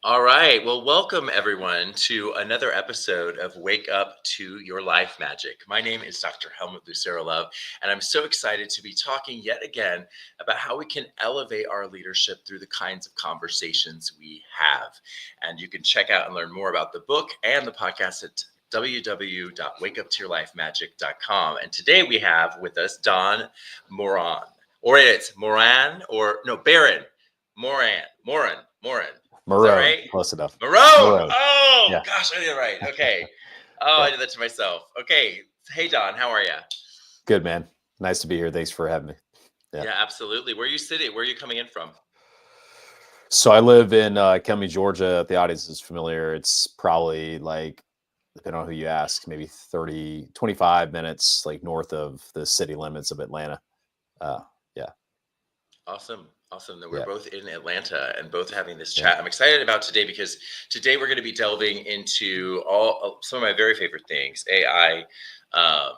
All right. Well, welcome everyone to another episode of Wake Up to Your Life Magic. My name is Dr. Helmut Lucero Love, and I'm so excited to be talking yet again about how we can elevate our leadership through the kinds of conversations we have. And you can check out and learn more about the book and the podcast at www.wakeuptoyourlifemagic.com. And today we have with us Don Moran, or it's Moran, or no, Baron Moran. Is that Morron, right? close enough. Marone. Morron. Oh Yeah, gosh, I did it right. Okay. Oh, I yeah. did that to myself. Okay. Hey Don, how are you? Good man. Nice to be here. Thanks for having me. Yeah. Yeah, absolutely. Where are you sitting? Where are you coming in from? So I live in Cumming, Georgia. If the audience is familiar, it's probably like, depending on who you ask, maybe 30, 25 minutes like north of the city limits of Atlanta. Uh, yeah, Awesome. Awesome that we're yeah, both in Atlanta and both having this yeah. chat. I'm excited about today because today we're going to be delving into all some of my very favorite things: AI, um,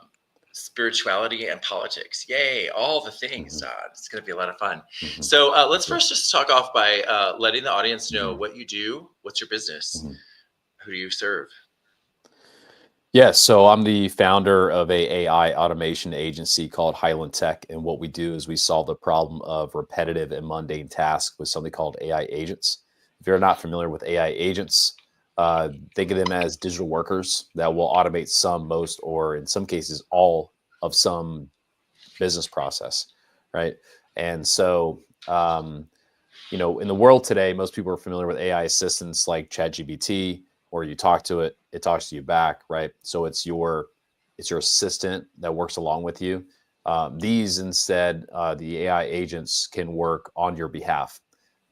spirituality, and politics. Yay! All the things, hmm Don. It's going to be a lot of fun. hmm So let's Yeah. first just talk off by letting the audience know hmm what you do. What's your business? hmm Who do you serve? Yeah, so I'm the founder of a AI automation agency called Highland Tech, and what we do is we solve the problem of repetitive and mundane tasks with something called AI agents. If you're not familiar with AI agents, think of them as digital workers that will automate some, most, or in some cases, all of some business process, right? And so, in the world today, most people are familiar with AI assistants like ChatGPT, or you talk to it, it talks to you back, right? So it's your assistant that works along with you. These instead, the AI agents can work on your behalf,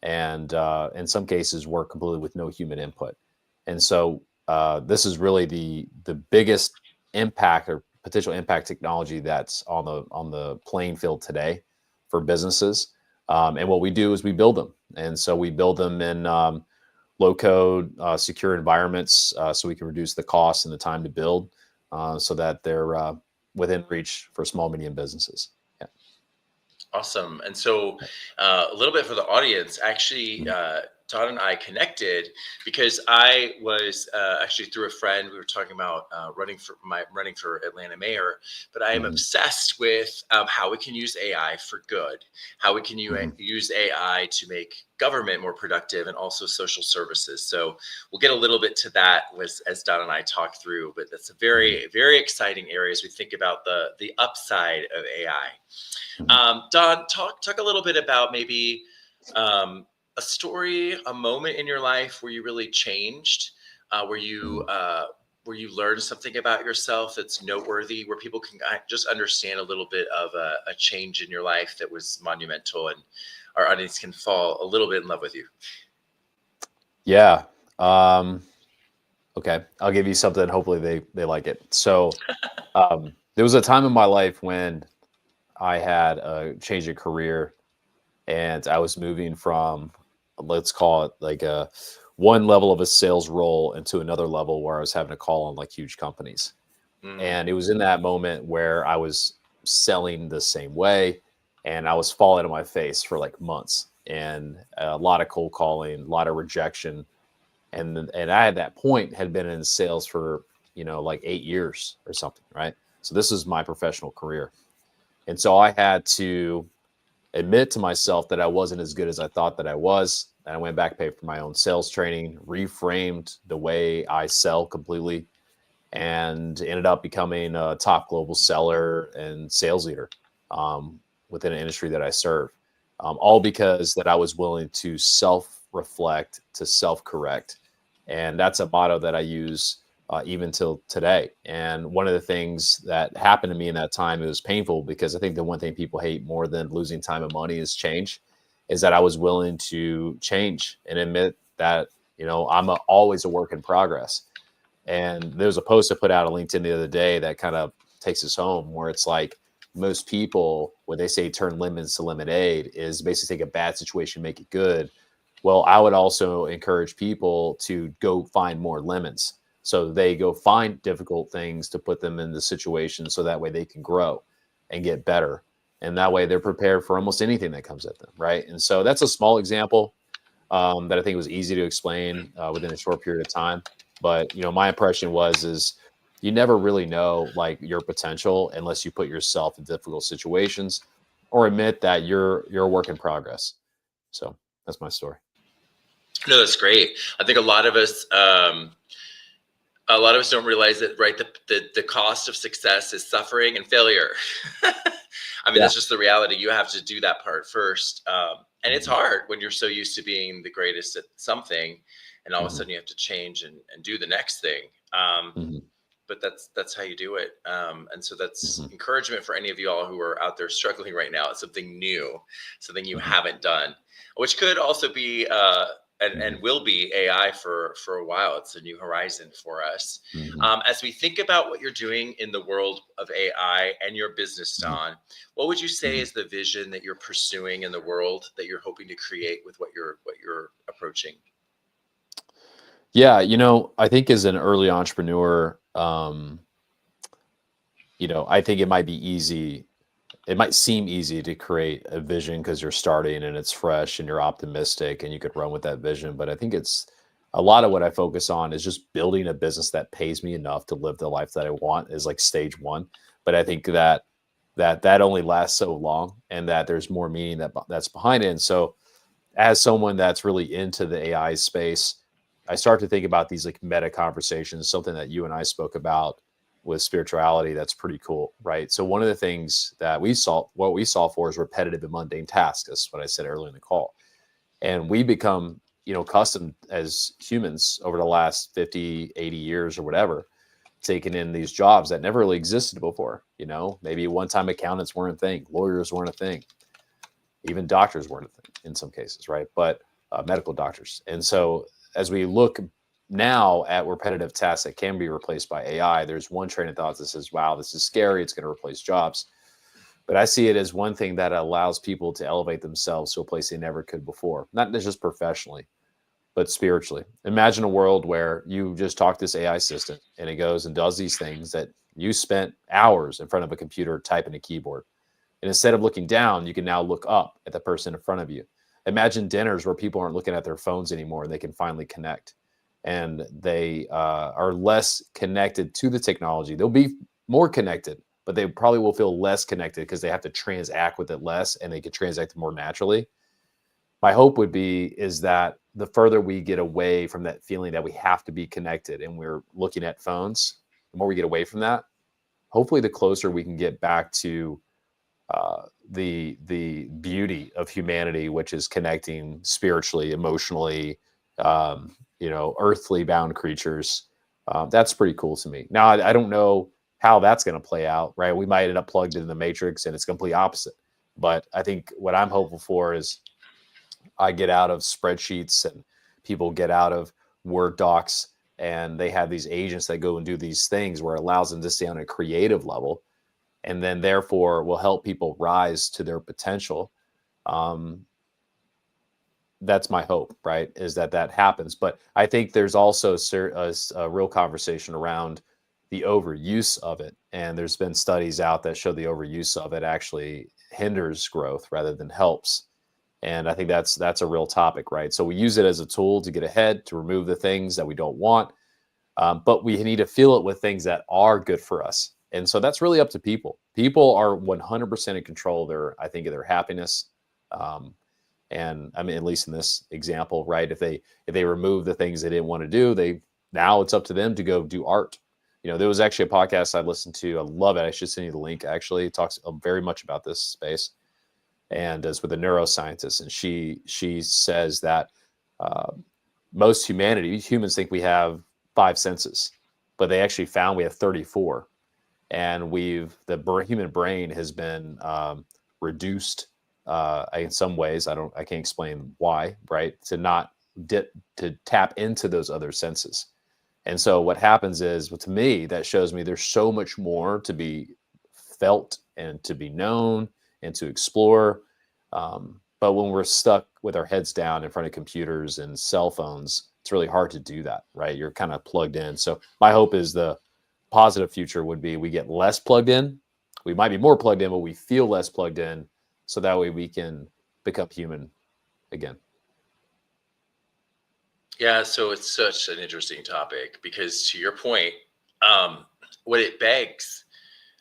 and in some cases, work completely with no human input. And so this is really the biggest impact or potential impact technology that's on the playing field today for businesses. And what we do is we build them. And so we build them in low code, secure environments so we can reduce the cost and the time to build so that they're within reach for small, medium businesses. Yeah. Awesome. And so, a little bit for the audience, actually, Todd and I connected because I was actually through a friend. We were talking about running for Atlanta mayor, but I am Mm-hmm. obsessed with how we can use AI for good, how we can Mm-hmm. use AI to make government more productive and also social services. So we'll get a little bit to that as Don and I talk through, but that's a Mm-hmm. very exciting area as we think about the upside of AI. Mm-hmm. Don, talk a little bit about maybe a story, a moment in your life where you really changed, Mm-hmm. where you learned something about yourself that's noteworthy, where people can just understand a little bit of a change in your life that was monumental, and our audience can fall a little bit in love with you. Yeah. Um, okay. I'll give you something. Hopefully they like it. So there was a time in my life when I had a change of career and I was moving from, let's call it like a one level of a sales role into another level where I was having to call on like huge companies. Mm, And it was in that moment where I was selling the same way and I was falling on my face for like months and a lot of cold calling, a lot of rejection. And I at that point had been in sales for, like 8 years or something, right? So this is my professional career. And so I had to admit to myself that I wasn't as good as I thought that I was. And I went back, paid for my own sales training, reframed the way I sell completely, and ended up becoming a top global seller and sales leader within an industry that I serve. All because that I was willing to self-reflect, to self-correct, and that's a motto that I use even till today. And one of the things that happened to me in that time, it was painful because I think the one thing people hate more than losing time and money is change. Is that I was willing to change and admit that always a work in progress. And there was a post I put out on LinkedIn the other day that kind of takes us home, where it's like most people, when they say turn lemons to lemonade, is basically take a bad situation, make it good. Well, I would also encourage people to go find more lemons. So they go find difficult things to put them in the situation so that way they can grow and get better. And that way they're prepared for almost anything that comes at them. Right. And so that's a small example. that I think was easy to explain within a short period of time. But my impression is you never really know like your potential unless you put yourself in difficult situations or admit that you're a work in progress. So that's my story. No, that's great. I think a lot of us don't realize that, right? The cost of success is suffering and failure. I mean, Yeah. that's just the reality. You have to do that part first. And it's Hmm. hard when you're so used to being the greatest at something, and all of a Hmm. sudden you have to change and do the next thing. Um, Hmm. but that's how you do it. And so that's Hmm. encouragement for any of you all who are out there struggling right now. It's something new, something you Hmm. haven't done, which could also be and Hmm. will be AI for a while. It's a new horizon for us. Hmm. As we think about what you're doing in the world of AI and your business, Hmm. Don, what would you say Hmm. is the vision that you're pursuing in the world that you're hoping to create with what you're approaching? Yeah, I think as an early entrepreneur, I think it might be easy. It might seem easy to create a vision because you're starting and it's fresh and you're optimistic and you could run with that vision. But I think it's a lot of what I focus on is just building a business that pays me enough to live the life that I want is like stage one. But I think that only lasts so long and that there's more meaning that's behind it. And so as someone that's really into the AI space, I start to think about these like meta conversations, something that you and I spoke about with spirituality. That's pretty cool, right? So one of the things that what we solve for is repetitive and mundane tasks. That's what I said earlier in the call. And we become, accustomed as humans over the last 50, 80 years or whatever, taking in these jobs that never really existed before. Maybe one time accountants weren't a thing, lawyers weren't a thing, even doctors weren't a thing in some cases, right? But medical doctors. And so as we look now at repetitive tasks that can be replaced by AI, there's one train of thought that says, wow, this is scary. It's going to replace jobs. But I see it as one thing that allows people to elevate themselves to a place they never could before, not just professionally, but spiritually. Imagine a world where you just talk this AI assistant and it goes and does these things that you spent hours in front of a computer typing a keyboard. And instead of looking down, you can now look up at the person in front of you. Imagine dinners where people aren't looking at their phones anymore and they can finally connect. And they are less connected to the technology. They'll be more connected, but they probably will feel less connected because they have to transact with it less and they can transact more naturally. My hope would be is that the further we get away from that feeling that we have to be connected and we're looking at phones, the more we get away from that, hopefully the closer we can get back to the beauty of humanity, which is connecting spiritually, emotionally, earthly bound creatures. That's pretty cool to me. Now, I don't know how that's going to play out, right? We might end up plugged in the matrix and it's complete opposite. But I think what I'm hopeful for is I get out of spreadsheets and people get out of Word docs and they have these agents that go and do these things where it allows them to stay on a creative level and then therefore will help people rise to their potential. Um, that's my hope, right? Is that happens. But I think there's also a real conversation around the overuse of it. And there's been studies out that show the overuse of it actually hinders growth rather than helps. And I think that's a real topic, right? So we use it as a tool to get ahead, to remove the things that we don't want, but we need to fill it with things that are good for us. And so that's really up to people. People are 100% in control of I think, of their happiness. Um, and I mean, at least in this example, right? If they remove the things they didn't want to do, now it's up to them to go do art. There was actually a podcast I listened to. I love it. I should send you the link. Actually, it talks very much about this space, and is with a neuroscientist, and she says that uh, most humans think we have five senses, but they actually found we have 34. And the human brain has been reduced in some ways. I can't explain why, right? To tap into those other senses. And so what happens is, well, to me, that shows me there's so much more to be felt and to be known and to explore. But when we're stuck with our heads down in front of computers and cell phones, it's really hard to do that, right? You're kind of plugged in. So my hope is the positive future would be we get less plugged in. We might be more plugged in, but we feel less plugged in. So that way we can become human again. Yeah, so it's such an interesting topic because to your point, um, what it begs,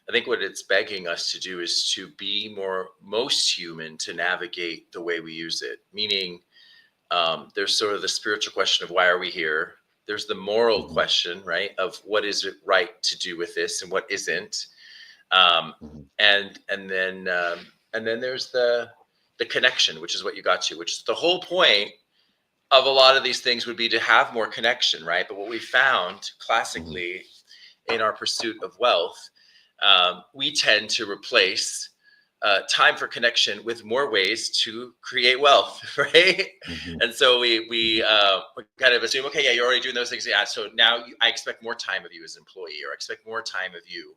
I think what it's begging us to do is to be more most human to navigate the way we use it. Meaning, there's sort of the spiritual question of why are we here? There's the moral Mhm, question, right, of what is it right to do with this and what isn't. Um, mhm, and then there's the connection, which is what you got to, which is the whole point of a lot of these things would be to have more connection, right? But what we found mhm, classically in our pursuit of wealth, we tend to replace time for connection with more ways to create wealth, right? mhm, And so we mhm, kind of assume, okay, yeah, you're already doing those things, yeah. So now I expect more time of you as an employee, or I expect more time of you.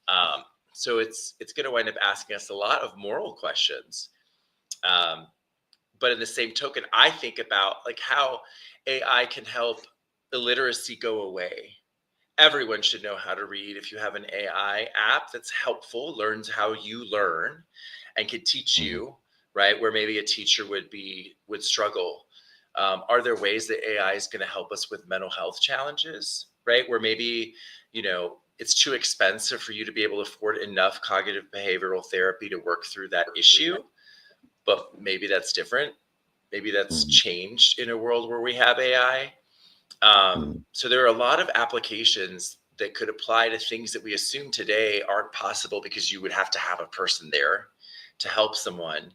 Um, so it's going to wind up asking us a lot of moral questions. Um, but in the same token, I think about like how AI can help illiteracy go away. Everyone should know how to read. If you have an AI app that's helpful, learns how you learn, and can teach mhm, you, right, where maybe a teacher would struggle. Are there ways that AI is going to help us with mental health challenges, right, where maybe it's too expensive for you to be able to afford enough cognitive behavioral therapy to work through that issue, but maybe that's different. Maybe that's mhm, changed in a world where we have AI. mhm, So there are a lot of applications that could apply to things that we assume today aren't possible because you would have to have a person there to help someone.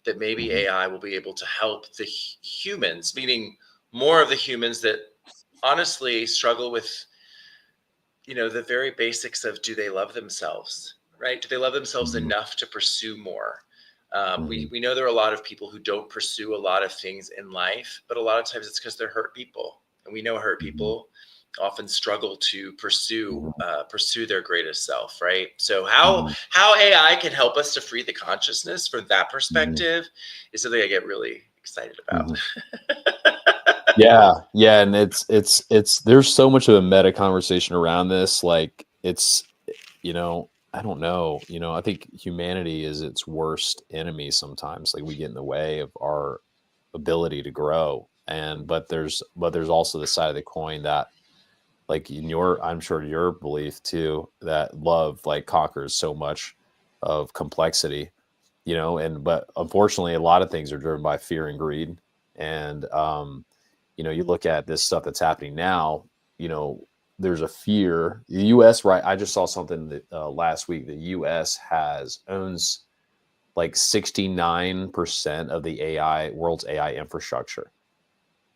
That maybe mhm, AI will be able to help the humans, meaning more of the humans that honestly struggle with the very basics of, do they love themselves, right? Do they love themselves mhm, enough to pursue more? We, mhm, we know there are a lot of people who don't pursue a lot of things in life, but a lot of times it's because they're hurt people. And we know hurt mhm, people often struggle to pursue mhm, pursue their greatest self, right? So how mhm, how AI can help us to free the consciousness from that mhm, perspective is something I get really excited about. mhm. Yeah, yeah, and it's there's so much of a meta conversation around this. Like I don't know. I think humanity is its worst enemy sometimes. Like we get in the way of our ability to grow. And but there's also the side of the coin that like in your I'm sure your belief too, that love like conquers so much of complexity, and but unfortunately a lot of things are driven by fear and greed. And you look at this stuff that's happening now, you know, there's a fear. The US, right? I just saw something that last week the US has owns like 69% of the AI world's AI infrastructure,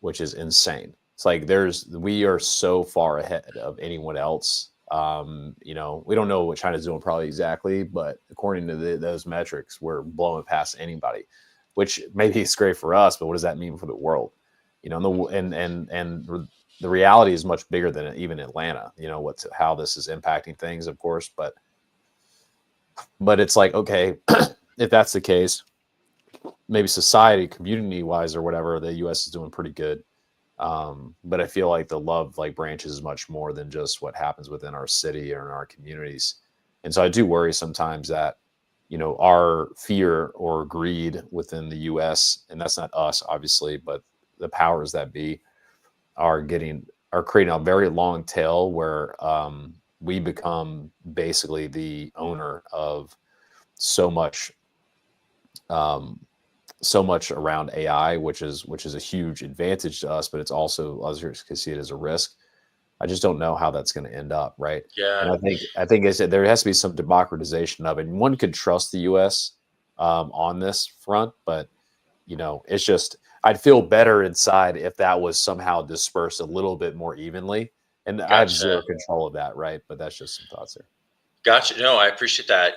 which is insane. It's like we are so far ahead of anyone else. We don't know what China's doing probably exactly, but according to those metrics, we're blowing past anybody, which maybe is great for us, but what does that mean for the world? The reality is much bigger than even Atlanta. What's how this is impacting things, of course, but it's like, okay, if that's the case, maybe society, community wise, or whatever, the U.S. is doing pretty good. But I feel like the love like branches much more than just what happens within our city or in our communities. And so I do worry sometimes that, our fear or greed within the US, and that's not us, obviously, but the powers that be are creating a very long tail where we become basically the owner of so much um, so much around AI, which is a huge advantage to us, but it's also others can see it as a risk. I just don't know how that's going to end up, right? And Yeah. I think there has to be some democratization of it. And one could trust the U.S. On this front, but it's just I'd feel better inside if that was somehow dispersed a little bit more evenly. And I have Gotcha. zero control of that, right? But that's just some thoughts here. Gotcha. No, I appreciate that.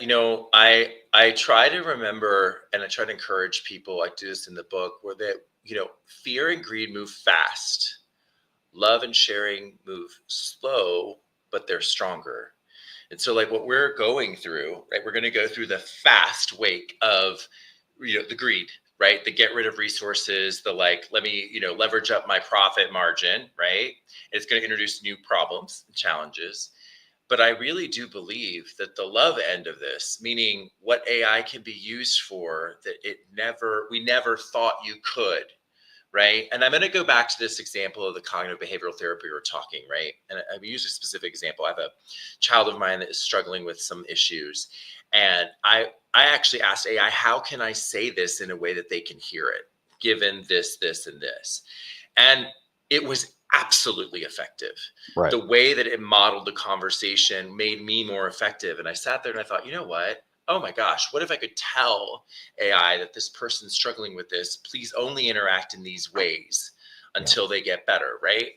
I try to remember and I try to encourage people. I do this in the book where fear and greed move fast. Love and sharing move slow, but they're stronger. And so like what we're going through, right? We're going to go through the fast wake of the greed, right? The get rid of resources, the like let me, leverage up my profit margin, right? It's going to introduce new problems and challenges. But I really do believe that the love end of this, meaning what AI can be used for that we never thought you could, right? And I'm going to go back to this example of the cognitive behavioral therapy we were talking, right? And I use a specific example. I have a child of mine that is struggling with some issues, and I actually asked AI, how can I say this in a way that they can hear it, given this, this, and this, and it was absolutely effective. Right. The way that it modeled the conversation made me more effective. And I sat there and I thought, you know what? Oh my gosh, what if I could tell AI that this person's struggling with this? Please only interact in these ways Yeah. until they get better, right?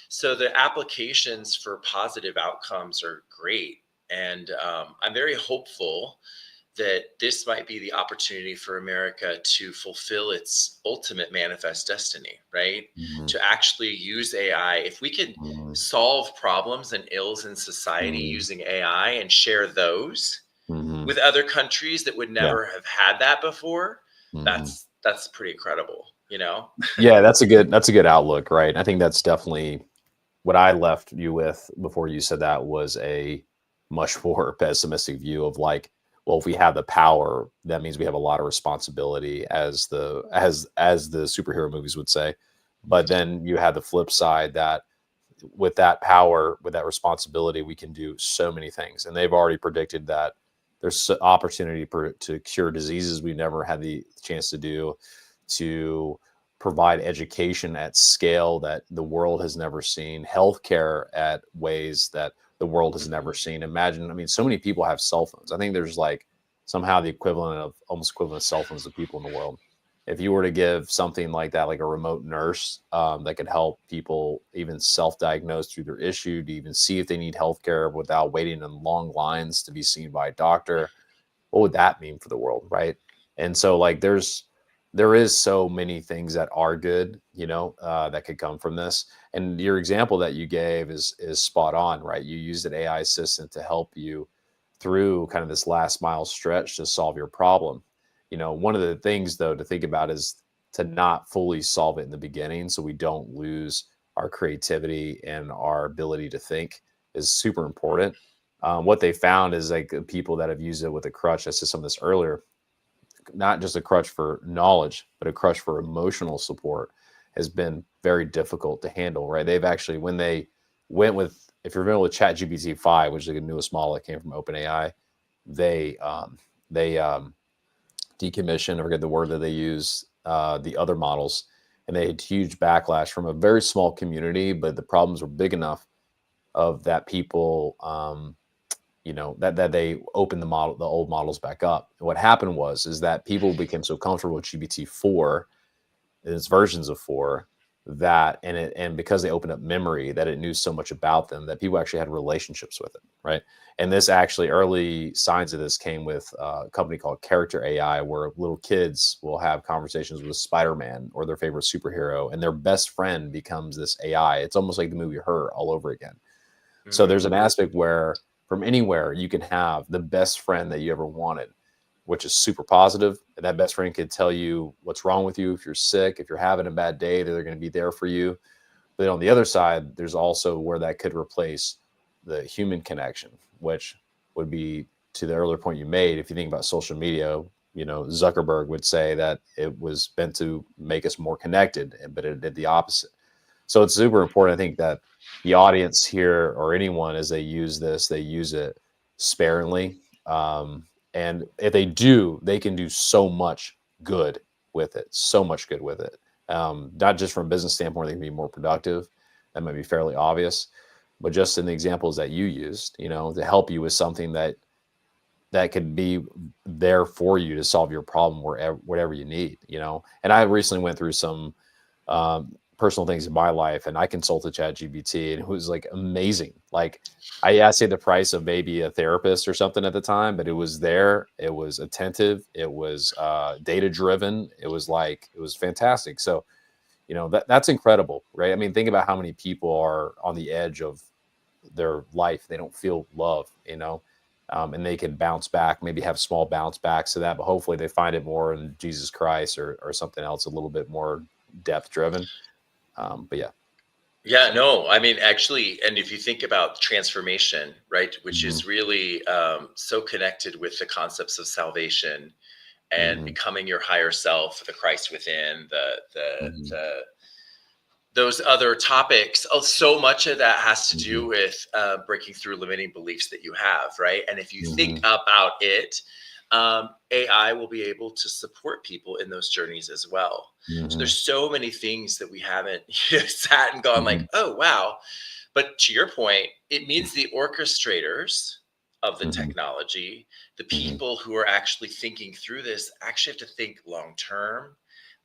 So the applications for positive outcomes are great. And I'm very hopeful that this might be the opportunity for America to fulfill its ultimate manifest destiny, right? Mhm. To actually use AI. If we can Mhm. solve problems and ills in society Mhm. using AI and share those Mhm. with other countries that would Yeah. never have had that before, Mhm. that's pretty incredible, you know? Yeah, that's a good outlook, right? I think that's definitely what I left you with before you said that was a much more pessimistic view of like, well, if we have the power, that means we have a lot of responsibility, as the superhero movies would say. But then you have the flip side that with that power, with that responsibility, we can do so many things. And they've already predicted that there's opportunity to cure diseases we've never had the chance to do, to provide education at scale that the world has never seen, healthcare at ways that the world has never Mhm. seen. Imagine, I mean, so many people have cell phones. I think there's like somehow the equivalent of almost equivalent of cell phones to people in the world. If you were to give something like that, like a remote nurse that could help people even self-diagnose through their issue, to even see if they need healthcare without waiting in long lines to be seen by a doctor, what would that mean for the world, right? And so like there is so many things that are good, that could come from this. And your example that you gave is spot on, right? You used an AI assistant to help you through kind of this last mile stretch to solve your problem. One of the things though to think about is to not fully solve it in the beginning, so we don't lose our creativity and our ability to think is super important. What they found is like people that have used it with a crutch. I said some of this earlier, not just a crutch for knowledge, but a crutch for emotional support has been very difficult to handle, right? They've actually, when they went with, if you're familiar with ChatGPT 5, which is the newest model that came from OpenAI, they decommissioned, I forget the word that they use, the other models, and they had huge backlash from a very small community, but the problems were big enough of that people that they opened the old models back up. And what happened was is that people became so comfortable with GPT-4 and its versions of 4 that and because they opened up memory, that it knew so much about them that people actually had relationships with it, right? And this actually, early signs of this came with a company called Character AI, where little kids will have conversations with Spider-Man or their favorite superhero, and their best friend becomes this AI. It's almost like the movie Her all over again. So there's Mhm. an aspect where from anywhere you can have the best friend that you ever wanted, which is super positive. And that best friend could tell you what's wrong with you. If you're sick, if you're having a bad day, they're going to be there for you. But on the other side, there's also where that could replace the human connection, which would be, to the earlier point you made, if you think about social media, Zuckerberg would say that it was meant to make us more connected, but it did the opposite. So it's super important, I think, that the audience here or anyone, as they use this, they use it sparingly. And if they do, they can do so much good with it, so much good with it. Not just from a business standpoint, they can be more productive. That might be fairly obvious, but just in the examples that you used, to help you with something that could be there for you to solve your problem wherever, whatever you need. And I recently went through some personal things in my life, and I consulted ChatGPT, and it was like amazing. Like, I asked it the price of maybe a therapist or something at the time, but it was there. It was attentive. It was data driven. It was fantastic. So that's incredible, right? I mean, think about how many people are on the edge of their life. They don't feel love, and they can bounce back, maybe have small bounce backs to that, but hopefully they find it more in Jesus Christ or something else a little bit more depth driven. But yeah. Yeah, no, I mean, actually, and if you think about transformation, right, which Mhm. is really so connected with the concepts of salvation, and Mhm. becoming your higher self, the Christ within, Mhm. the those other topics. Oh, so much of that has to do Mhm. with breaking through limiting beliefs that you have, right? And if you think Mhm. about it, AI will be able to support people in those journeys as well. So there's Mhm. so many things that we haven't sat and gone like, Mhm. oh wow. But to your point, it means the orchestrators of the Mhm. technology, the Mhm. people who are actually thinking through this, actually have to think long term.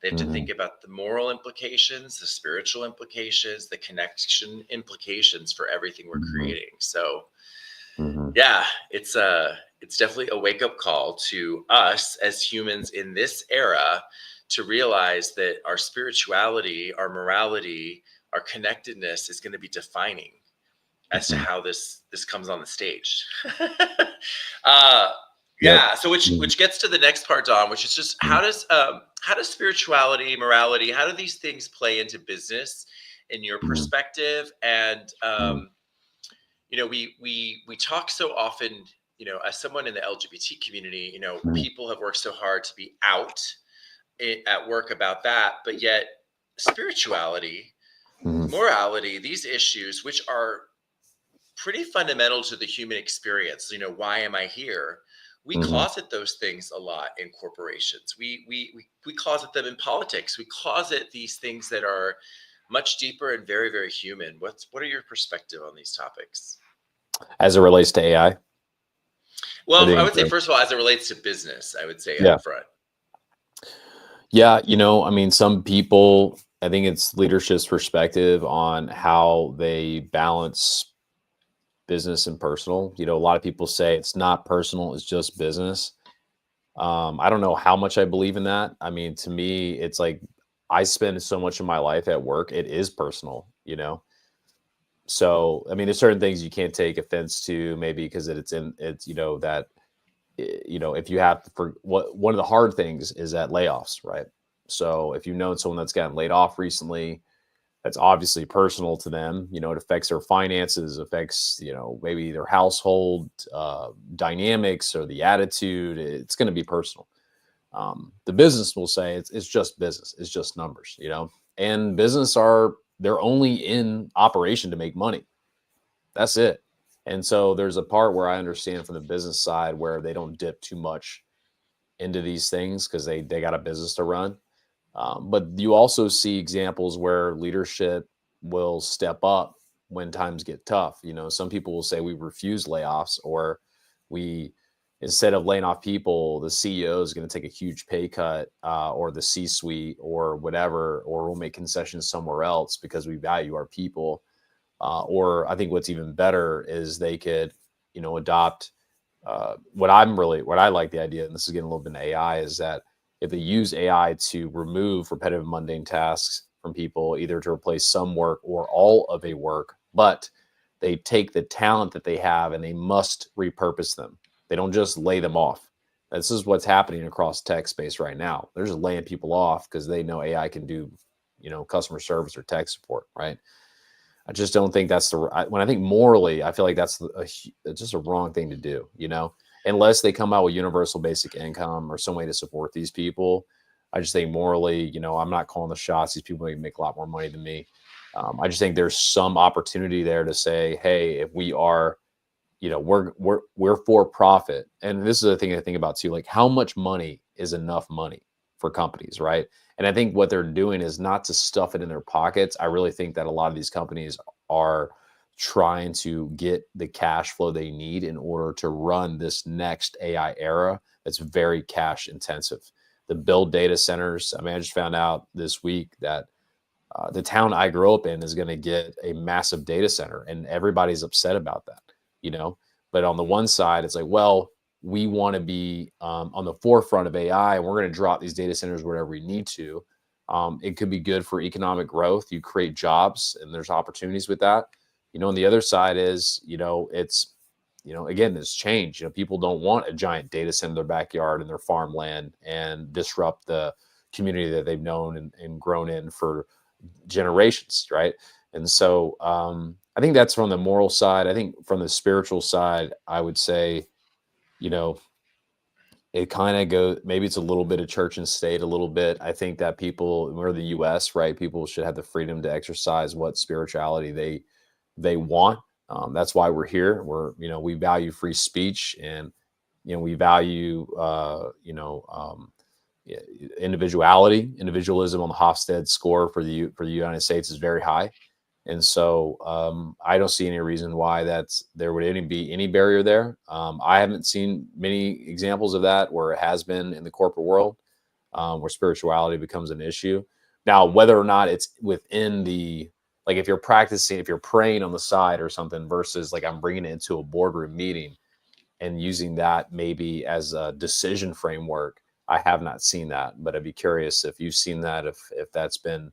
They have to think Mhm. about the moral implications, the spiritual implications, the connection implications for everything we're Mhm. creating. So, Mhm. yeah, it's definitely a wake up call to us as humans in this era to realize that our spirituality, our morality, our connectedness is going to be defining as to Mhm. how this comes on the stage. uh, Yep. yeah. So Mhm. which gets to the next part, Don, which is just Mhm. how does spirituality, morality, how do these things play into business in your Mhm. perspective? And Mhm. we talk so often. As someone in the LGBT community, Mhm. people have worked so hard to be out at work about that, but yet spirituality, Mhm. morality, these issues, which are pretty fundamental to the human experience. Why am I here? We Mhm. closet those things a lot in corporations. We closet them in politics. We closet these things that are much deeper and very, very human. What are your perspective on these topics? As it relates to AI, or Well, do I you would say think? first of all, as it relates to business, I would say Yeah. up front. Yeah, I mean, some people, I think it's leadership's perspective on how they balance business and personal. A lot of people say it's not personal, it's just business. I don't know how much I believe in that. I mean, to me, it's like I spend so much of my life at work, it is personal. So, I mean, there's certain things you can't take offense to, maybe because it's that if you have to, for what one of the hard things is that layoffs, right? So if you've known someone that's gotten laid off recently, that's obviously personal to them. It affects their finances, affects maybe their household dynamics or the attitude. It's going to be personal. The business will say it's just business, it's just numbers. And business are they're only in operation to make money. That's it. And so there's a part where I understand from the business side where they don't dip too much into these things because they got a business to run. But you also see examples where leadership will step up when times get tough. Some people will say we refuse layoffs, or we instead of laying off people, the CEO is going to take a huge pay cut, or the C-suite, or whatever, or we'll make concessions somewhere else because we value our people. Or I think what's even better is they could, adopt what I like the idea, and this is getting a little bit in AI, is that if they use AI to remove repetitive mundane tasks from people, either to replace some work or all of a work, but they take the talent that they have and they must repurpose them. They don't just lay them off. This is what's happening across tech space right now. They're just laying people off because they know AI can do, customer service or tech support, right? I just don't think that's when I think morally, I feel like it's just a wrong thing to do. Unless they come out with universal basic income or some way to support these people. I just think morally, I'm not calling the shots. These people make a lot more money than me. I just think there's some opportunity there to say, hey, if we are, we're for profit. And this is the thing I think about too, like how much money is enough money for companies, right? And I think what they're doing is not to stuff it in their pockets. I really think that a lot of these companies are trying to get the cash flow they need in order to run this next AI era that's very cash intensive. The build data centers. I mean, I just found out this week that the town I grew up in is going to get a massive data center, and everybody's upset about that, you know. But on the one side, it's like, well, we want to be on the forefront of AI, and we're going to drop these data centers wherever we need to. It could be good for economic growth. You create jobs, and there's opportunities with that. And the other side is, it's, again, this change. People don't want a giant data center in their backyard and their farmland and disrupt the community that they've known and grown in for generations, right? And so I think that's from the moral side. I think from the spiritual side, I would say, you know, it kind of goes, maybe it's a little bit of church and state, a little bit. I think that people, we're the US, right? People should have the freedom to exercise what spirituality they want. That's why we're here. We value free speech, and we value individuality. Individualism on the Hofstede score for the United States is very high. And so I don't see any reason why there would be any barrier there. I haven't seen many examples of that where it has been in the corporate world, where spirituality becomes an issue. Now, whether or not it's within like if you're praying on the side or something versus like I'm bringing it into a boardroom meeting and using that maybe as a decision framework, I have not seen that. But I'd be curious if you've seen that, if that's been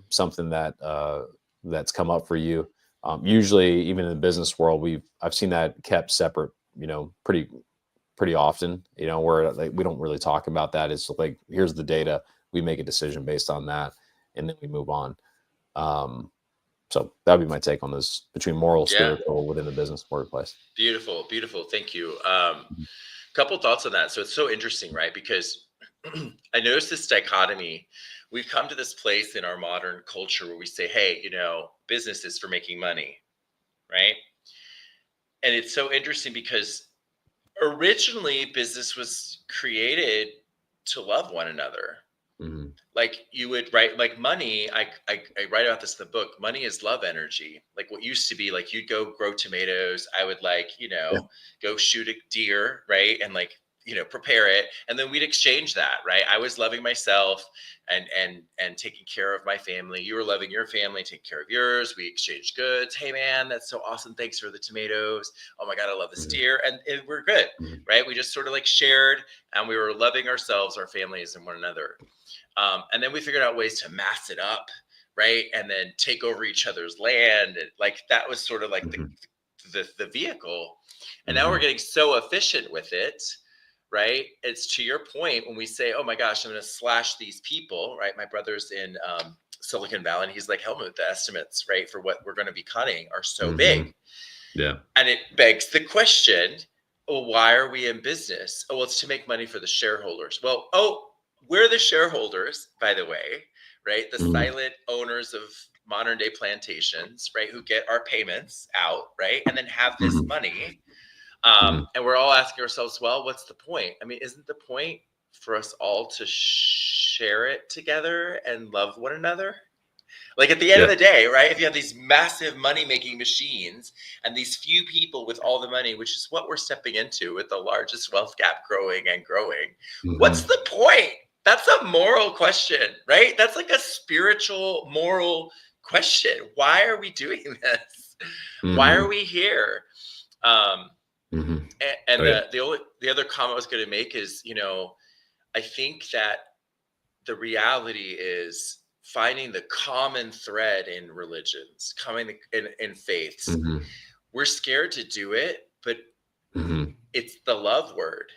something that's come up for you. Usually, even in the business world, I've seen that kept separate, pretty often. Where like we don't really talk about that. It's like here's the data, we make a decision based on that, and then we move on. So that'd be my take on this between moral, Yeah. spiritual within the business workplace. Beautiful, beautiful. Thank you. Couple thoughts on that. So it's so interesting, right? Because I noticed this dichotomy. We've come to this place in our modern culture where we say, hey, business is for making money, right? And it's so interesting because originally business was created to love one another. Mm-hmm. Like you would write, like money, I write about this in the book. Money is love energy. Like what used to be like you'd go grow tomatoes, I would Yeah. go shoot a deer, right? And prepare it, and then we'd exchange that, right? I was loving myself and taking care of my family. You were loving your family, taking care of yours. We exchanged goods. Hey man, that's so awesome. Thanks for the tomatoes. Oh my God, I love this Mm-hmm. deer. And we're good, Mm-hmm. right? We just sort of like shared, and we were loving ourselves, our families, and one another. And then we figured out ways to mass it up, right? And then take over each other's land. And like that was sort of like the vehicle. And now we're Mm-hmm. getting so efficient with it, right? It's to your point when we say, oh my gosh, I'm going to slash these people, right? My brother's in Silicon Valley, and he's like, Helmut, the estimates, right, for what we're going to be cutting are so Mm-hmm. big. Yeah. And it begs the question, well, why are we in business? Oh, well, it's to make money for the shareholders. Well, we're the shareholders, by the way, right? The Mm-hmm. silent owners of modern day plantations, right? Who get our payments out, right? And then have this Mm-hmm. money. Mm-hmm. And we're all asking ourselves, well, what's the point? I mean, isn't the point for us all to share it together and love one another? Like at the end of Yeah. the day, right? If you have these massive money making machines and these few people with all the money, which is what we're stepping into with the largest wealth gap growing and growing, what's Mm-hmm. the point? That's a moral question, right? That's like a spiritual, moral question. Why are we doing this? Why are Mm-hmm. we here? Um, Mm-hmm. and Oh yeah. the other comment I was going to make is, I think that the reality is finding the common thread in religions, coming in faiths. Mm-hmm. We're scared to do it, but Mm-hmm. it's the love word.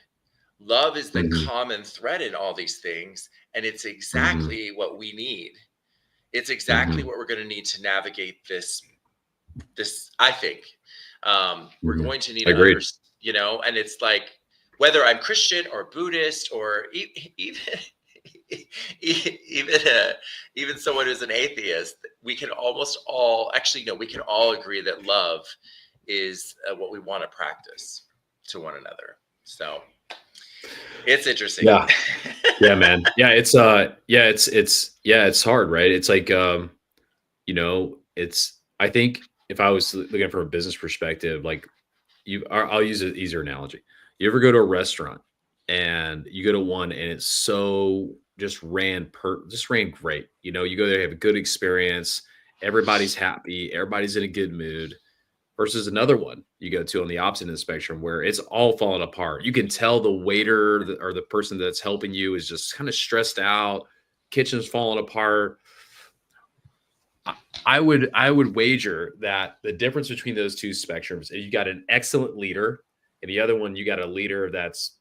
Love is the Mm-hmm. common thread in all these things, and it's Mm-hmm. exactly what we need. It's exactly Mm-hmm. what we're going to need to navigate this. I think we're Mm-hmm. going to need to Agreed. and it's like whether I'm Christian or Buddhist or even even even someone who's an atheist, we can almost all actually no, we can all agree that love is what we want to practice to one another. So it's interesting. Yeah. Yeah, man. Yeah, it's hard, right? It's like it's I think if I was looking from a business perspective, like I'll use an easier analogy. You ever go to a restaurant and you go to one and it's so just ran great. You go there, have a good experience, everybody's happy, everybody's in a good mood versus another one you go to on the opposite end of the spectrum where it's all falling apart. You can tell the waiter or the person that's helping you is just kind of stressed out, kitchen's falling apart. I would wager that the difference between those two spectrums is you got an excellent leader, and the other one you got a leader that's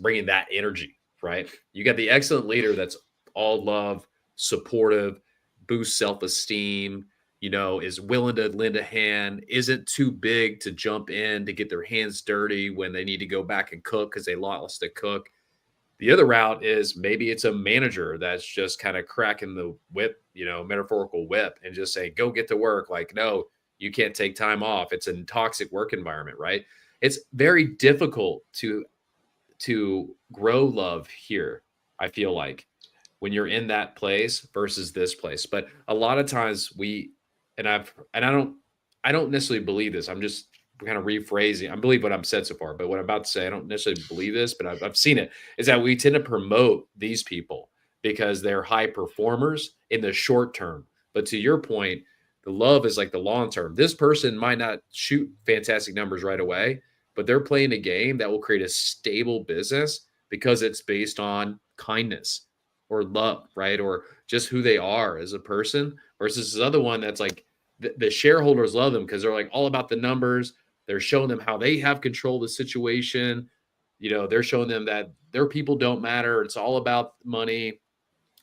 bringing that energy, right? You got the excellent leader that's all love, supportive, boosts self esteem, is willing to lend a hand, isn't too big to jump in to get their hands dirty when they need to go back and cook because they lost a cook. The other route is maybe it's a manager that's just kind of cracking the whip, metaphorical whip, and just say, go get to work. Like, no, you can't take time off. It's a toxic work environment, right? It's very difficult to grow love here, I feel like, when you're in that place versus this place. But a lot of times and I don't necessarily believe this. I'm just kind of rephrasing. I believe what I'm said so far, but what I'm about to say, I don't necessarily believe this, but I've seen it, is that we tend to promote these people because they're high performers in the short term. But to your point, the love is like the long term. This person might not shoot fantastic numbers right away, but they're playing a game that will create a stable business because it's based on kindness or love, right? Or just who they are as a person versus this other one that's like the shareholders love them because they're like all about the numbers. They're showing them how they have control of the situation. They're showing them that their people don't matter. It's all about money.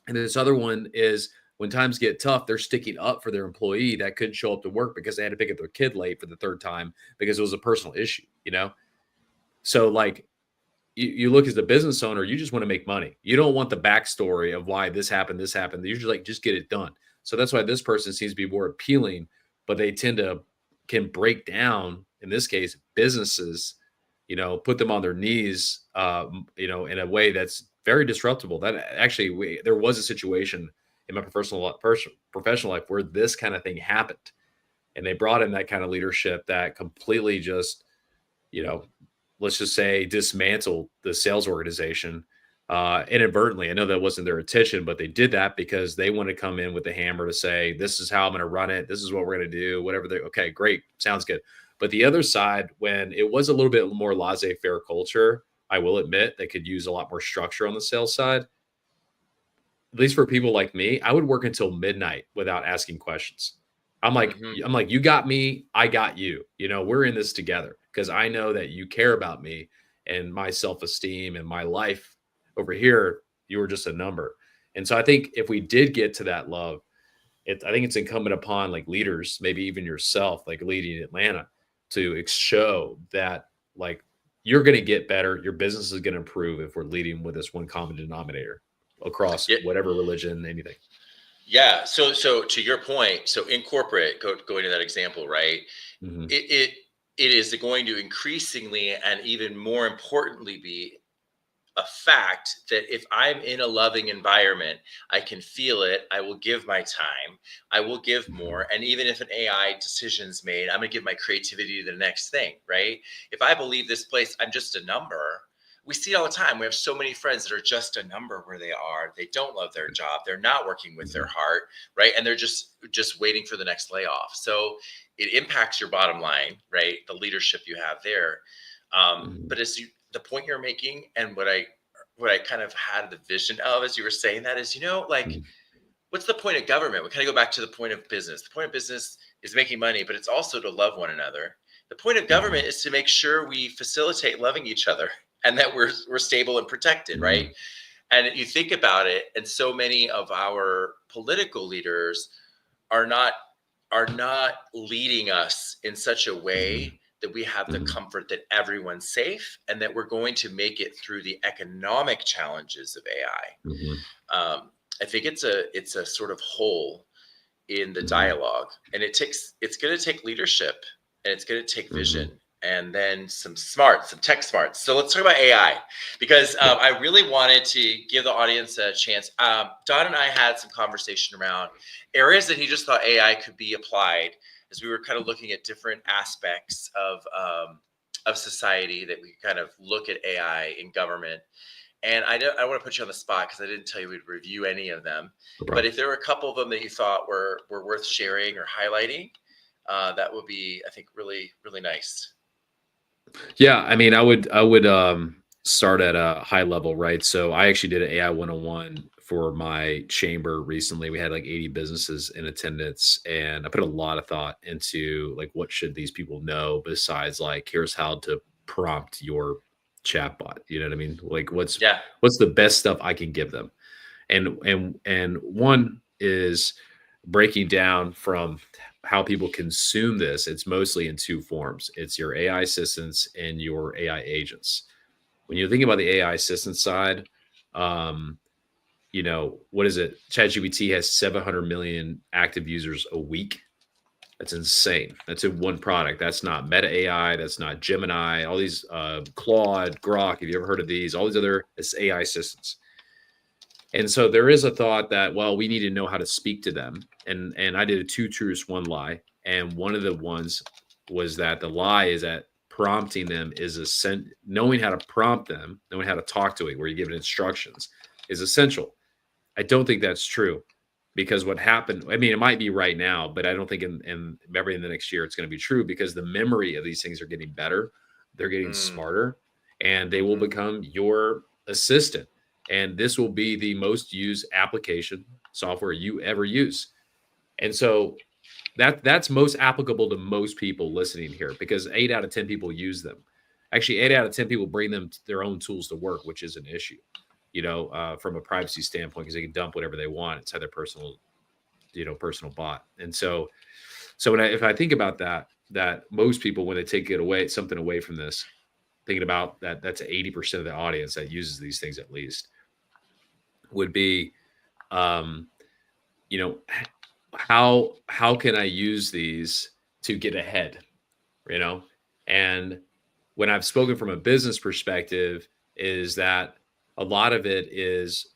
And this other one is when times get tough, they're sticking up for their employee that couldn't show up to work because they had to pick up their kid late for the third time because it was a personal issue. So like you look as a business owner, you just want to make money. You don't want the backstory of why this happened, this happened. You're just like, just get it done. So that's why this person seems to be more appealing, but they tend to can break down, in this case, businesses, put them on their knees, in a way that's very disruptible. That actually, there was a situation in my professional life where this kind of thing happened. And they brought in that kind of leadership that completely just, you know, let's just say dismantle the sales organization inadvertently. I know that wasn't their intention, but they did that because they want to come in with the hammer to say, this is how I'm going to run it. This is what we're going to do, whatever they, okay, great. Sounds good. But the other side, when it was a little bit more laissez-faire culture, I will admit they could use a lot more structure on the sales side. At least for people like me, I would work until midnight without asking questions. I'm like, Mhm. I'm like, you got me, I got you. We're in this together because I know that you care about me and my self-esteem and my life. Over here, you were just a number. And so I think if we did get to that love, I think it's incumbent upon like leaders, maybe even yourself, like leading Atlanta, to show that like you're going to get better, your business is going to improve if we're leading with this one common denominator across Yeah, whatever religion, anything. yeah. So to your point, so in corporate, going to that example, right? Hmm. It it it is going to increasingly and even more importantly be a fact that if I'm in a loving environment, I can feel it. I will give my time. I will give more. Hmm. And even if an AI decision's made, I'm going to give my creativity to the next thing, right? If I believe this place, I'm just a number. We see it all the time. We have so many friends that are just a number where they are. They don't love their job. They're not working with their Hmm. heart, right? And they're just waiting for the next layoff. So it impacts your bottom line, right? The leadership you have there. Hmm. But the point you're making, and what I kind of had the vision of as you were saying that is, like, what's the point of government? We kind of go back to the point of business. The point of business is making money, but it's also to love one another. The point of government is to make sure we facilitate loving each other and that we're stable and protected, right? Hmm. And you think about it, and so many of our political leaders are not leading us in such a Hmm. way that we have the Hmm. comfort that everyone's safe and that we're going to make it through the economic challenges of Hmm. AI. I think it's a sort of hole in the Hmm. dialogue, and it's going to take leadership, and it's going to take Hmm. vision, and then some tech smarts. So let's talk about AI, because Yeah. I really wanted to give the audience a chance. Don and I had some conversation around areas that he just thought AI could be applied, as we were kind of looking at different aspects of society that we kind of look at AI in government. And I don't want to put you on the spot because I didn't tell you we'd review any of them. No But problem. if there were a couple of them that you thought were worth sharing or highlighting, that would be, I think, really, really nice. Yeah, I mean, I would start at a high level, right? So I actually did an AI 101 for my chamber recently. We had like 80 businesses in attendance, and I put a lot of thought into like what should these people know besides like here's how to prompt your chatbot. You know what I mean? Like Yeah. what's the best stuff I can give them? And one is breaking down from how people consume this, it's mostly in two forms. It's your AI assistants and your AI agents. When you think about the AI assistant side, um, what is it? ChatGPT has 700 million active users a week. That's insane. That's in one product. That's not Meta AI. That's not Gemini. All these Claude, Grok. Have you ever heard of these? All these other AI assistants. And so there is a thought that, well, we need to know how to speak to them. And I did a two truths, one lie. And one of the ones was that the lie is that prompting them is knowing how to prompt them, knowing how to talk to it, where you give it instructions, is essential. I don't think that's true, because what happened, I mean, it might be right now, but I don't think in maybe in the next year it's going to be true, because the memory of these things are getting better. They're getting Mm, smarter, and they will mhm, become your assistant. And this will be the most used application software you ever use. And so that's most applicable to most people listening here, because 8 out of 10 people use them. Actually, 8 out of 10 people bring them their own tools to work, which is an issue, from a privacy standpoint, because they can dump whatever they want inside their personal bot. And so if I think about that most people, when they take it away, something away from this, thinking about that, that's 80% of the audience that uses these things at least, would be, um, you know, how can I use these to get ahead, you know? And when I've spoken from a business perspective, is that a lot of it is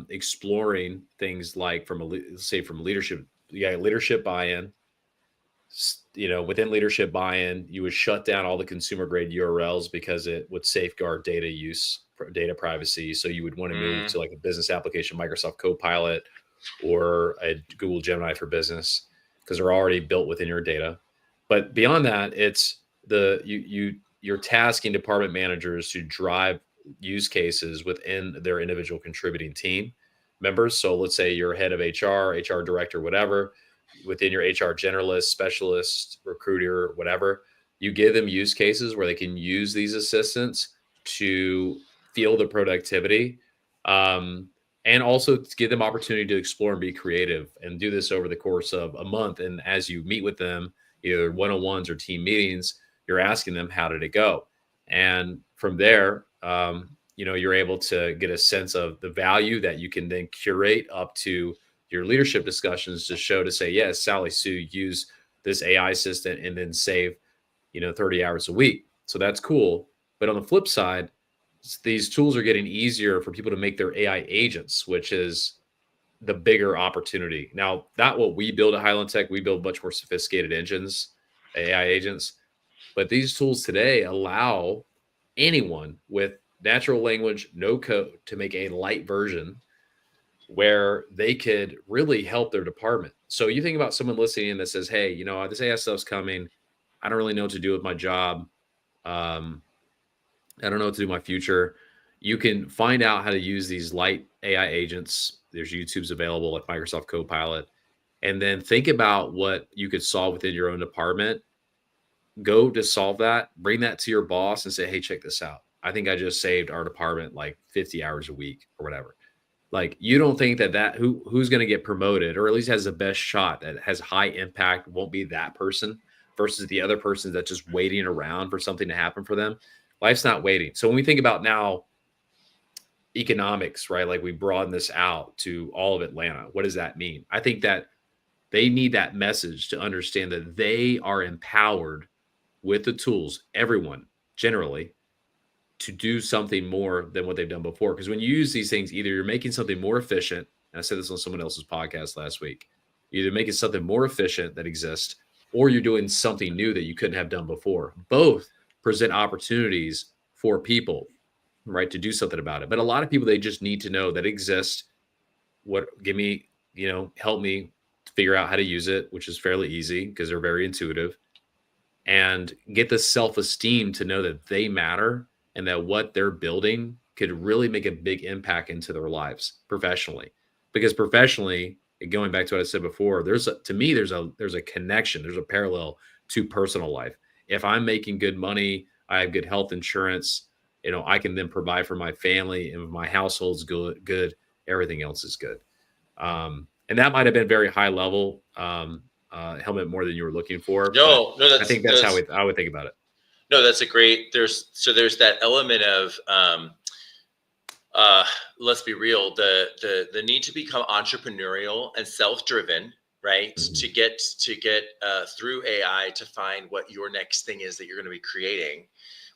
exploring things like say from leadership, leadership buy-in. Within leadership buy-in, you would shut down all the consumer grade URLs because it would safeguard data use, data privacy. So you would want to move mm, to like a business application, Microsoft Copilot, or a Google Gemini for Business, because they're already built within your data. But beyond that, it's you're tasking department managers to drive use cases within their individual contributing team members. So let's say you're head of HR director, whatever, within your HR generalist, specialist, recruiter, whatever, you give them use cases where they can use these assistants to feel the productivity. And also to give them opportunity to explore and be creative, and do this over the course of a month. And as you meet with them, either one-on-ones or team meetings, you're asking them, how did it go? And from there, you're able to get a sense of the value that you can then curate up to your leadership discussions, to show, to say, yes, Sally Sue use this AI assistant and then save 30 hours a week. So that's cool. But on the flip side, these tools are getting easier for people to make their AI agents, which is the bigger opportunity. Now, not what we build at Highland Tech. We build much more sophisticated engines, AI agents. But these tools today allow anyone with natural language, no code, to make a light version where they could really help their department. So you think about someone listening in that says, hey, this AI stuff's coming. I don't really know what to do with my job. Um, I don't know what to do in my future. You can find out how to use these light AI agents. There's YouTube's available, like Microsoft Copilot. And then think about what you could solve within your own department. Go to solve that, bring that to your boss and say, hey, check this out. I think I just saved our department like 50 hours a week or whatever. Like, you don't think that who's going to get promoted, or at least has the best shot, that has high impact, won't be that person versus the other person that's just waiting around for something to happen for them. Life's not waiting. So when we think about now economics, right? Like, we broaden this out to all of Atlanta. What does that mean? I think that they need that message to understand that they are empowered with the tools, everyone generally, to do something more than what they've done before. Because when you use these things, either you're making something more efficient, and I said this on someone else's podcast last week, either making something more efficient that exists, or you're doing something new that you couldn't have done before. Both present opportunities for people, right, to do something about it. But a lot of people, they just need to know that exists. Give me, help me figure out how to use it, which is fairly easy because they're very intuitive, and get the self-esteem to know that they matter and that what they're building could really make a big impact into their lives professionally. Because professionally, going back to what I said before, to me there's a connection, there's a parallel to personal life. If I'm making good money, I have good health insurance, I can then provide for my family, and if my household's good, everything else is good. And that might have been very high level. helmet more than you were looking for. But No, no, I think that's how I would think about it. no, that's a great. There's that element of uh, let's be real, the need to become entrepreneurial and self-driven, right, Hmm. to get through AI to find what your next thing is that you're going to be creating,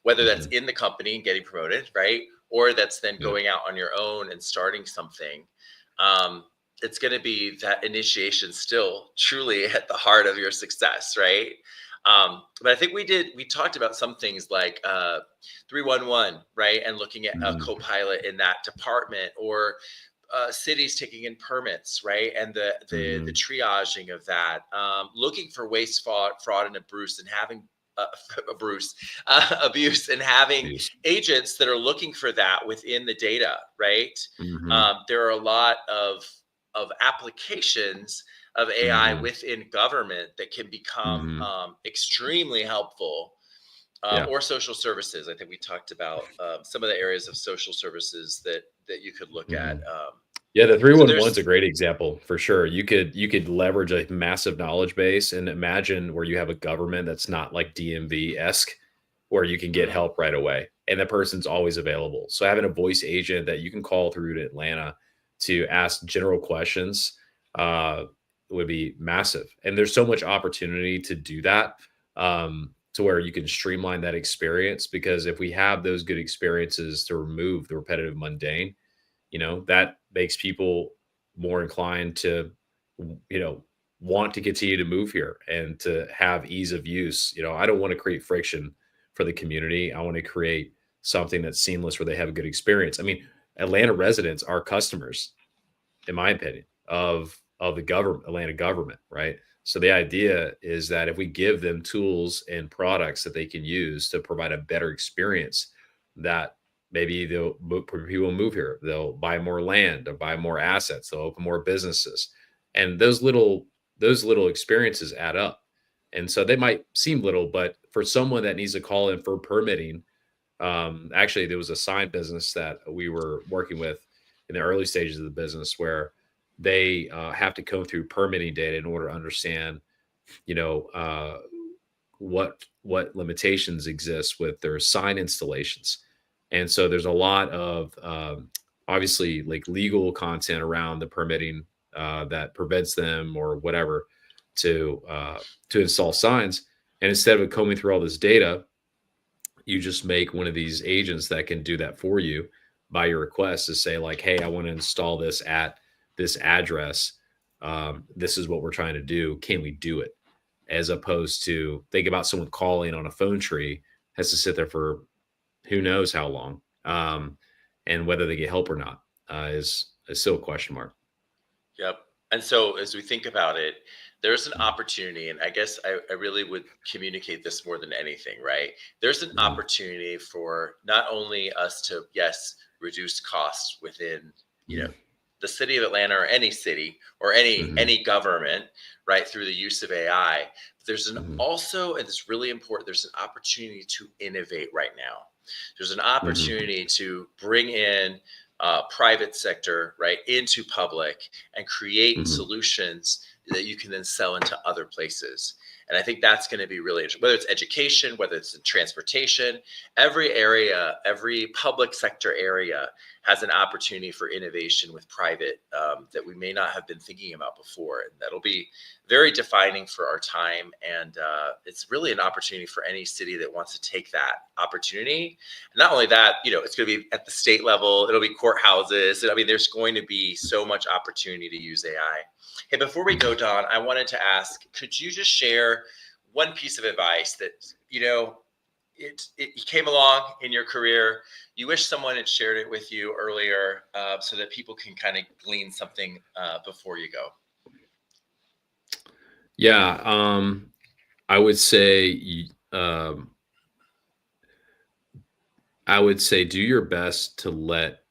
whether that's Hmm. in the company and getting promoted, right, or that's then Yeah. going out on your own and starting something. um, it's going to be that initiation still truly at the heart of your success, right? But I think we talked about some things like 311, right? And looking at a Hmm. co-pilot in that department, or cities taking in permits, right? And the Hmm. triaging of that, looking for waste, fraud, and abuse, and having uh, Bruce abuse, and having Abuse. agents that are looking for that within the data, right? Hmm. There are a lot of applications of AI Hmm. within government that can become Hmm. extremely helpful, Yeah. or social services. I think we talked about some of the areas of social services that you could look at. Hmm. Yeah, the So 311 is a there's, great example for sure. You could leverage a massive knowledge base and imagine where you have a government that's not like DMV-esque, where you can get mm, help right away and the person's always available. So having a voice agent that you can call through to Atlanta to ask general questions uh, would be massive. And there's so much opportunity to do that, to where you can streamline that experience. Because if we have those good experiences to remove the repetitive mundane, that makes people more inclined to you know want to continue to move here and to have ease of use. I don't want to create friction for the community. I want to create something that's seamless where they have a good experience. I mean, Atlanta residents are customers, in my opinion, of the government, Atlanta government, right? So the idea is that if we give them tools and products that they can use to provide a better experience, that maybe people will move here, they'll buy more land, or buy more assets, they'll open more businesses, and those little experiences add up. And so they might seem little, but for someone that needs to call in for permitting, actually, there was a sign business that we were working with in the early stages of the business where they have to go through permitting data in order to understand, you know, uh, what limitations exist with their sign installations. And so there's a lot of obviously like legal content around the permitting that prevents them or whatever to to install signs. And instead of combing through all this data, you just make one of these agents that can do that for you by your request, to say like, hey, I want to install this at this address. This is what we're trying to do, can we do it? As opposed to, think about someone calling on a phone tree, has to sit there for who knows how long, and whether they get help or not is still a question mark. yep. And so as we think about it, there's an opportunity, and I guess I really would communicate this more than anything, right? There's an Mhm. opportunity for not only us to, yes, reduce costs within, you know, Mhm. the city of Atlanta, or any city, or Mhm. any government, right, through the use of AI. But there's an Mhm. also, and it's really important, there's an opportunity to innovate right now. There's an Mhm. opportunity to bring in private sector, right, into public, and create Mhm. solutions that you can then sell into other places. And I think that's going to be really interesting, whether it's education, whether it's in transportation, every area, every public sector area has an opportunity for innovation with private, that we may not have been thinking about before. And that'll be very defining for our time. And it's really an opportunity for any city that wants to take that opportunity. Not only that, it's going to be at the state level, it'll be courthouses. I mean, there's going to be so much opportunity to use AI. Hey, before we go, Mhm. Don, I wanted to ask, could you just share one piece of advice that, you know, it came along in your career, you wish someone had shared it with you earlier, so that people can kind of glean something before you go? Yeah, I would say I would say do your best to let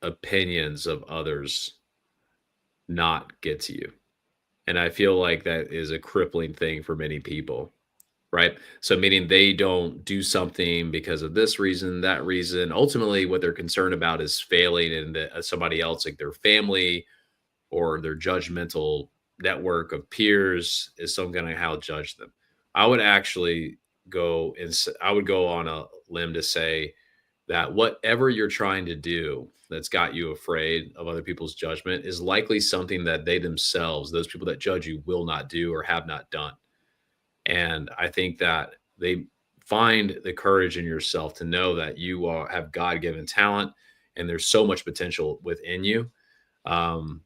opinions of others not get to you. And I feel like that is a crippling thing for many people, right? So, meaning they don't do something because of this reason, that reason. Ultimately, what they're concerned about is failing, and that somebody else, like their family or their judgmental network of peers is some kind of how judge them. I would actually I would go on a limb to say that whatever you're trying to do that's got you afraid of other people's judgment is likely something that they themselves, those people that judge you, will not do or have not done. And I think that they find the courage in yourself to know that have God given talent and there's so much potential within you,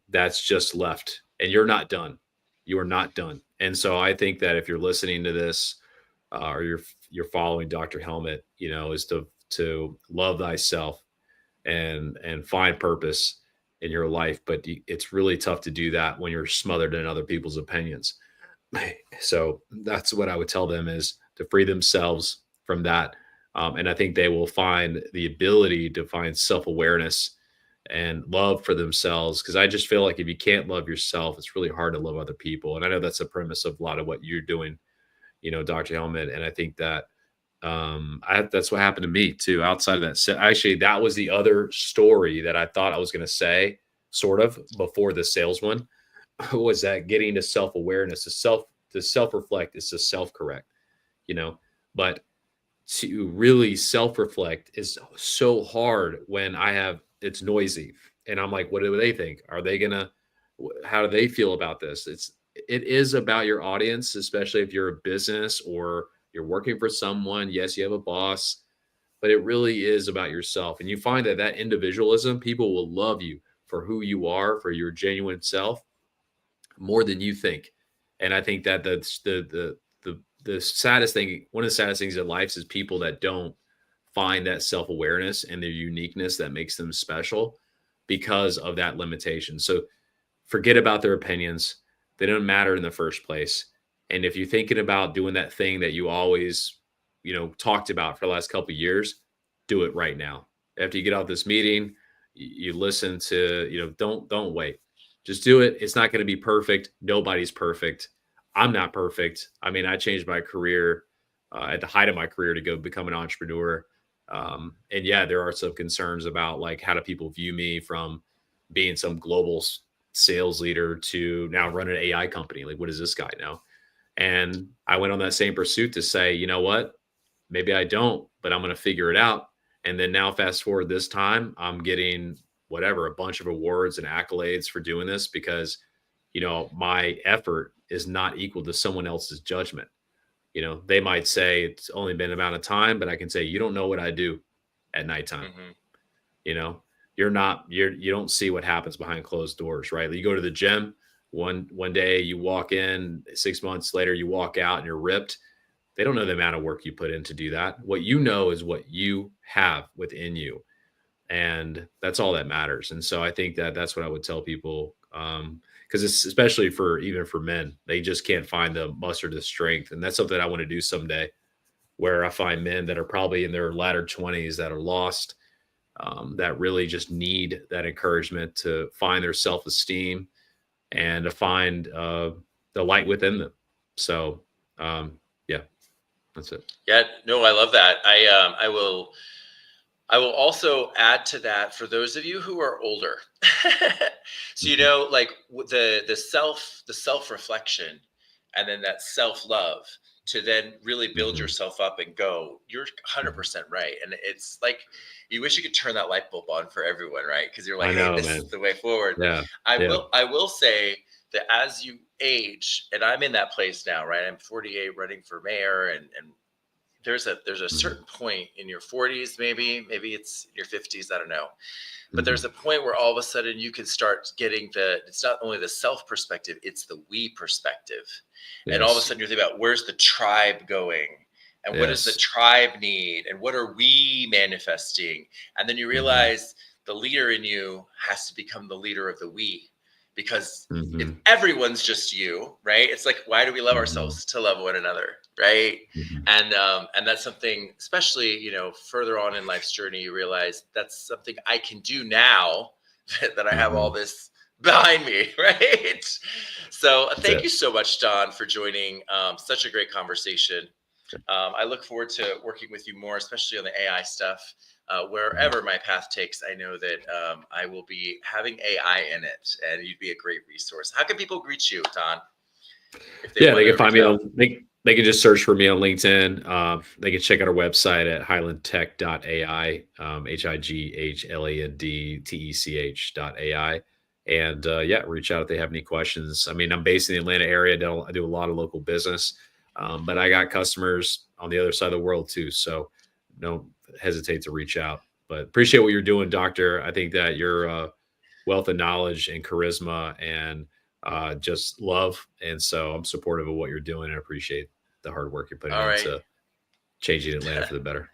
that's just left, and you're not done. You are not done. And so I think that if you're listening to this, or you're following Dr. Helmet, is to love thyself and find purpose in your life. But it's really tough to do that when you're smothered in other people's opinions. So that's what I would tell them, is to free themselves from that. And I think they will find the ability to find self-awareness and love for themselves. Because I just feel like if you can't love yourself, it's really hard to love other people. And I know that's the premise of a lot of what you're doing, Dr. Helmet. And I think that that's what happened to me too. Outside of that, actually, that was the other story that I thought I was going to say, sort of before the sales one, was that getting to self awareness, to self reflect, is to self correct, you know. But to really self reflect is so hard when it's noisy, and I'm like, what do they think? Are they gonna? How do they feel about this? It is about your audience, especially if you're a business or you're working for someone. Yes, you have a boss, but it really is about yourself. And you find that individualism, people will love you for who you are, for your genuine self, more than you think. And I think that that's the saddest thing. One of the saddest things in life is people that don't find that self-awareness and their uniqueness that makes them special because of that limitation. So forget about their opinions. They don't matter in the first place. And if you're thinking about doing that thing that you always, talked about for the last couple of years, do it right now. After you get out this meeting, you listen to, don't wait. Just do it. It's not going to be perfect. Nobody's perfect. I'm not perfect. I mean, I changed my career at the height of my career to go become an entrepreneur. And yeah, there are some concerns about, like, how do people view me from being some global sales leader to now run an AI company? Like, what does this guy know? And I went on that same pursuit to say, you know what? Maybe I don't, but I'm going to figure it out. And then now, fast forward this time, I'm getting whatever, a bunch of awards and accolades for doing this because, my effort is not equal to someone else's judgment. They might say it's only been amount of time, but I can say, you don't know what I do at nighttime. Hmm. You know, you don't see what happens behind closed doors, right? You go to the gym one day, you walk in, 6 months later, you walk out and you're ripped. They don't know the amount of work you put in to do that. What you know is what you have within you. And that's all that matters. And so I think that that's what I would tell people. Because it's especially even for men, they just can't find the muster, the strength. And that's something I want to do someday, where I find men that are probably in their latter 20s that are lost, that really just need that encouragement to find their self esteem and to find the light within them. So, yeah, that's it. Yeah, no, I love that. I will also add to that for those of you who are older. So, Mhm, like the self reflection, and then that self love, to then really build mhm, yourself up and go. You're mhm. 100% right, and it's like you wish you could turn that light bulb on for everyone, right? Because you're like, I hey, know, this is man. the way forward. Yeah, I yeah. will I will say that as you age, and I'm in that place now, right? I'm 48, running for mayor, and there's a Mhm, certain point in your 40s, maybe it's in your 50s, I don't know, but mhm. there's a point where all of a sudden you can start getting it's not only the self perspective, it's the we perspective. And all of a Yes, sudden you're thinking about, where's the tribe going, and what does the yes. tribe need, and what are we manifesting? And then you Mhm, realize the leader in you has to become the leader of the we, because if mhm, everyone's just you, right, it's like, why do we love mhm, ourselves? To love one another, right? mhm, And that's something, especially further on in life's journey, you realize that's something I can do now, that I have all mhm. this behind me, right? So That's thank it. you so much, Don, for joining. Such a great conversation. I look forward to working with you more, especially on the AI stuff. Mhm. wherever my path takes, I know that I will be having AI in it, and you'd be a great resource. How can people reach you, Don, if they Yeah, want they to can find reach me out? on they can just search for me on LinkedIn. They can check out our website at highlandtech.ai, HIGHLANDTECH.ai. And yeah, reach out if they have any questions. I mean, I'm based in the Atlanta area. I do a lot of local business, but I got customers on the other side of the world too. So don't hesitate to reach out. But appreciate what you're doing, Doctor. I think that your wealth of knowledge and charisma and just love. And so I'm supportive of what you're doing and appreciate the hard work you're putting All right. into changing Atlanta for the better.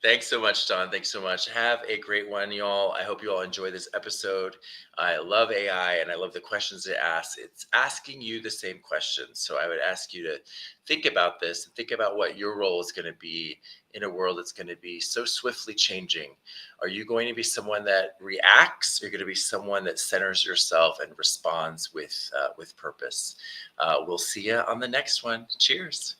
Thanks so much, Don. Thanks so much. Have a great one, y'all. I hope you all enjoy this episode. I love AI and I love the questions it asks. It's asking you the same questions. So I would ask you to think about this and think about what your role is going to be in a world that's going to be so swiftly changing. Are you going to be someone that reacts? Or are you going to be someone that centers yourself and responds with purpose? We'll see you on the next one. Cheers.